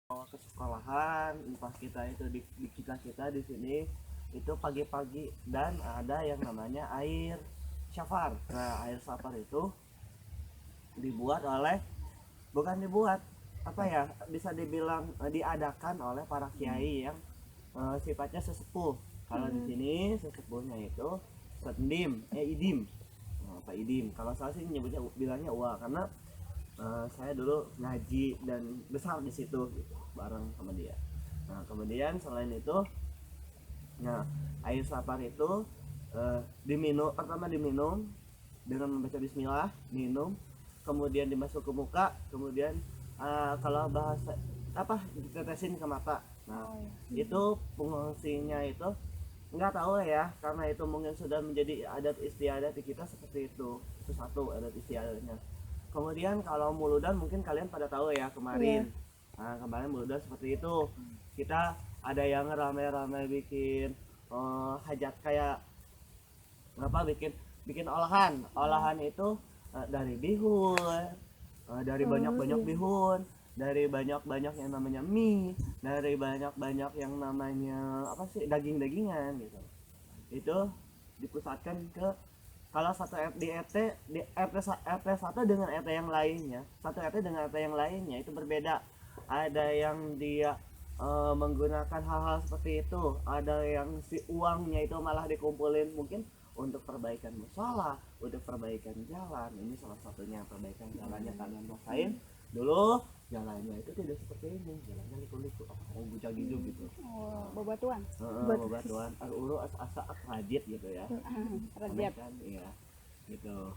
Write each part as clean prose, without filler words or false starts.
ke sekolahan, entah kita itu di kita di sini itu pagi-pagi dan ada yang namanya air syafar. Nah, air syafar itu dibuat oleh bukan dibuat apa ya, bisa dibilang diadakan oleh para kiai yang sifatnya sesepuh. Kalau di sini sesepuhnya itu sendim, idim. Pak Idim. Kalau saya sih nyebutnya bilangnya Uwa karena saya dulu ngaji dan besar di situ gitu, bareng sama dia. Nah, kemudian selain itu, nah air sapar itu diminum, pertama diminum dengan membaca bismillah, minum, kemudian dimasuk ke muka, kemudian kalau bahasa apa ditetesin ke mata. Nah, itu fungsinya itu nggak tahu ya, karena itu mungkin sudah menjadi adat istiadat di kita seperti itu satu adat istiadatnya. Kemudian kalau muludan mungkin kalian pada tahu ya Iya. kemarin. Nah, kemarin muludan seperti itu. Kita ada yang rame-rame bikin hajat kayak apa, bikin bikin olahan itu dari bihun, dari banyak-banyak Iya. bihun, dari banyak-banyak yang namanya mie, dari banyak-banyak yang namanya apa sih, daging-dagingan gitu. Itu dipusatkan ke, kalau satu di RT, di RT 1 dengan RT yang lainnya, satu RT dengan RT yang lainnya itu berbeda. Ada yang dia menggunakan hal-hal seperti itu, ada yang si uangnya itu malah dikumpulin mungkin untuk perbaikan musola, untuk perbaikan jalan. Ini salah satunya perbaikan jalannya kalian rasain dulu. Jalannya itu tidak seperti ini, jalannya liku-liku, oh bujang hidup gitu. Oh, bebatuan. Bebatuan uru asa rajit gitu ya, Rajab. kan, iya gitu.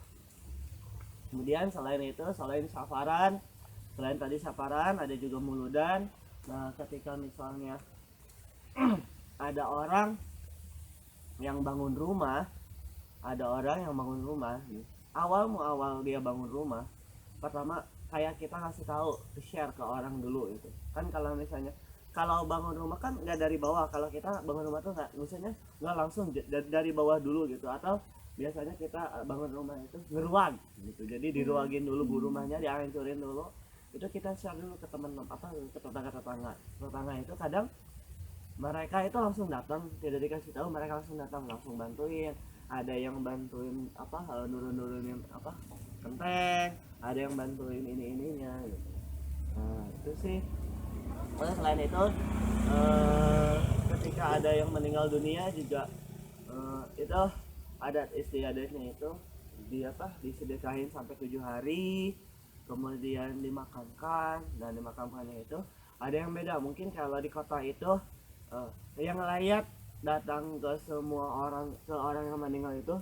Kemudian selain itu, selain safaran, selain tadi safaran ada juga muludan. Nah, ketika misalnya ada orang yang bangun rumah, ada orang yang bangun rumah nih, awal dia bangun rumah, pertama kayak kita ngasih tahu, share ke orang dulu itu kan. Kalau misalnya kalau bangun rumah kan nggak dari bawah, kalau kita bangun rumah tuh nggak, misalnya nggak langsung dari bawah dulu gitu, atau biasanya kita bangun rumah itu ngeruag gitu, jadi diruagin dulu bu rumahnya, dihancurin dulu, itu kita share dulu ke teman apa, ke tetangga itu kadang mereka itu langsung datang, tidak dikasih tahu, mereka langsung datang, langsung bantuin. Ada yang bantuin apa, nurun-nurunin apa, kenteng, ada yang bantuin ininya gitu. Nah itu sih. Selain itu ketika ada yang meninggal dunia juga itu adat istiadatnya itu di apa, disedekahin sampai 7 hari, kemudian dimakamkan. Dan dimakamkannya itu ada yang beda, mungkin kalau di kota itu yang layak datang ke semua orang, ke orang yang meninggal itu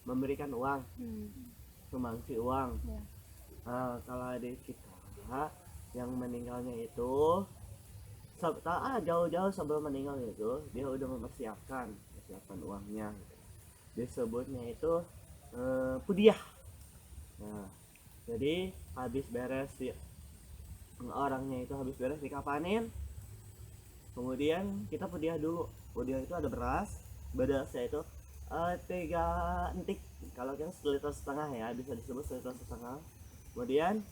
memberikan uang, sumbangsi uang. Ya. Nah, kalau di kita yang meninggalnya itu jauh-jauh sebelum meninggal itu dia udah mempersiapkan uangnya, disebutnya itu pudiah. Nah, jadi habis beres di orangnya itu habis beres dikapanin, kemudian kita pudiah dulu. Pudiah itu ada berasnya itu 3 entik, kalau kita 1,5 liter ya, bisa disebut 1,5 liter. Kemudian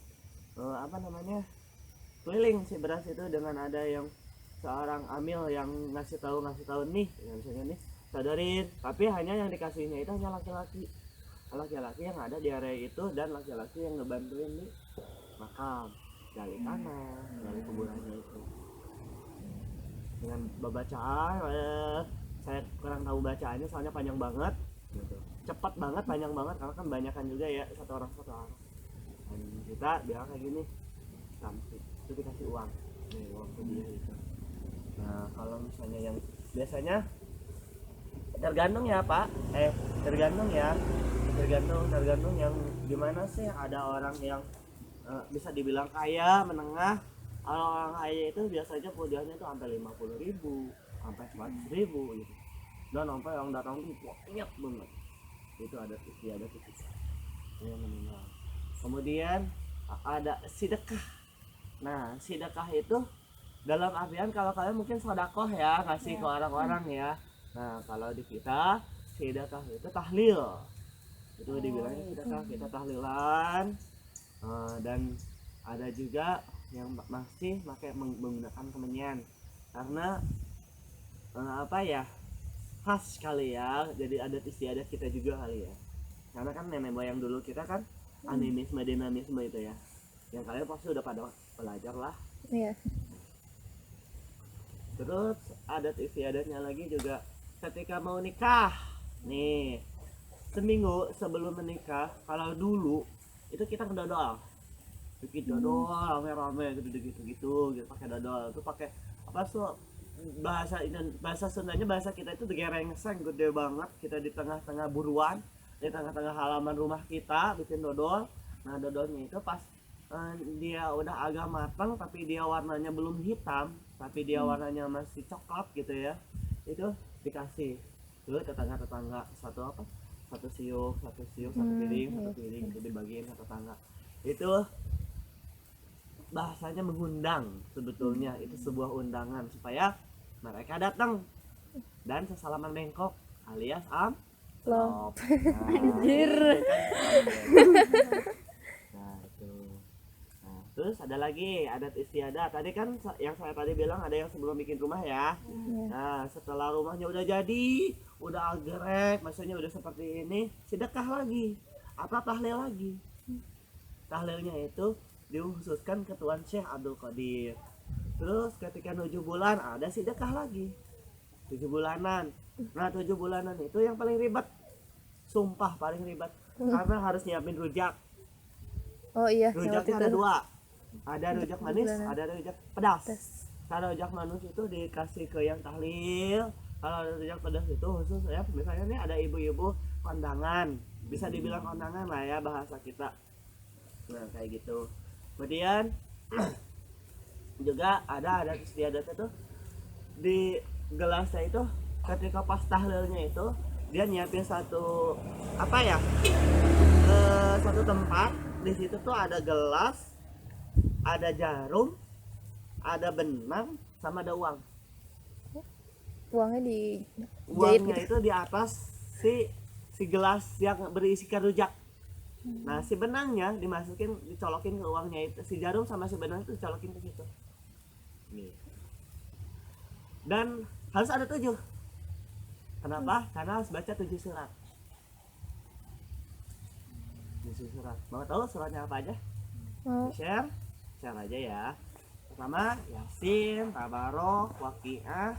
apa namanya, keliling si beras itu dengan ada yang seorang amil yang ngasih tahu nih ya, misalnya nih sadarin, tapi hanya yang dikasihnya itu hanya laki-laki yang ada di area itu, dan laki-laki yang ngebantuin di makam, gali tanah, gali kuburannya itu dengan bacaan. Saya kurang tahu bacaannya soalnya panjang banget gitu, cepat banget, panjang banget, karena kan banyakan juga ya, satu orang. Dan kita bilang kayak gini, sampai itu dikasih uang nih, uang dia itu. Nah, kalau misalnya yang biasanya tergantung ya pak, tergantung yang gimana sih. Ada orang yang bisa dibilang kaya menengah. Kalau orang kaya itu biasanya pudiannya itu sampai 50.000, sampai 100.000 gitu, dan sampai yang datang tuh banyak banget. Itu ada istiadat itu yang meninggal. Kemudian ada sedekah. Nah, sedekah itu dalam artian, kalau kalian mungkin sodakoh ya, kasih ke orang-orang ya. Nah, kalau di kita sedekah itu tahlil, itu dibilangnya sedekah, kita tahlilan. Dan ada juga yang masih pakai menggunakan kemenyan karena apa ya, khas kali ya, jadi adat istiadat kita juga kali ya, karena kan nenek moyang dulu kita kan animisme dinamisme itu ya, yang kalian pasti udah pada belajar lah. Iya. Terus adat istiadatnya lagi juga ketika mau nikah nih, seminggu sebelum menikah kalau dulu itu kita ngedodol, bikin dodol rame-rame gitu pakai dodol, itu pakai apa tuh bahasa Sundanya, bahasa kita itu gerengseng gede banget, kita di tengah-tengah buruan, di tengah-tengah halaman rumah kita bikin dodol. Nah dodolnya itu pas dia udah agak matang tapi dia warnanya belum hitam, tapi dia warnanya masih coklat gitu ya, itu dikasih ke tetangga-tetangga, satu siuk satu piring itu dibagiin ke tetangga. Itu bahasanya mengundang, sebetulnya itu sebuah undangan supaya mereka datang dan sesalaman bengkok alias Loh. Anjir. Nah itu. Nah, terus ada lagi adat istiadat. Tadi kan yang saya tadi bilang ada yang sebelum bikin rumah ya. Nah setelah rumahnya udah jadi, udah agrek, maksudnya udah seperti ini, sedekah lagi, apa tahlil lagi. Tahlilnya itu dikhususkan ke Tuan Syekh Abdul Qadir. Terus ketika 7 bulan ada sedekah lagi 7 bulanan. Nah 7 bulanan itu yang paling ribet, sumpah paling ribet, karena harus nyiapin rujak. Oh iya, Rujaknya ada 2, ada rujak manis, ada rujak pedas. Kalau rujak manis itu dikasih ke yang tahlil, kalau rujak pedas itu khusus ya, misalnya nih ada ibu-ibu kondangan, bisa dibilang kondangan lah ya bahasa kita. Nah kayak gitu. Kemudian juga ada adat istiadat itu di gelasnya itu, ketika pas tahlilnya itu dia nyiapin satu apa ya, satu tempat di situ tuh ada gelas, ada jarum, ada benang, sama ada uang. Uangnya dijahit Uangnya gitu. itu di atas si gelas yang berisikan rujak. Nah si benangnya dimasukin, dicolokin ke uangnya itu, si jarum sama si benang itu dicolokin ke situ. Nih. Dan harus ada 7. Kenapa? Karena harus baca 7 surat. 7 surat. Mau tahu suratnya apa aja? Mau. Share aja ya. Pertama Yasin, Tabarok, Waqiah,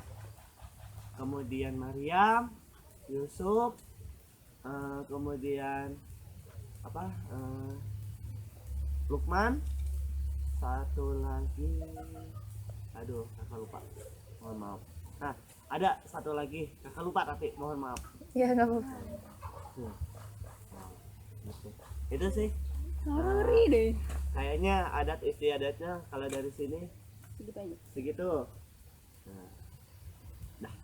kemudian Maryam, Yusuf, kemudian apa? Lukman, satu lagi, aduh kakak lupa, mohon maaf. Nah ada satu lagi kakak lupa tapi mohon maaf. Ya nggak apa-apa. Gitu. Itu sih Ngeri deh. kayaknya adat istiadatnya kalau dari sini Segitu aja. segitu. Nah, dah.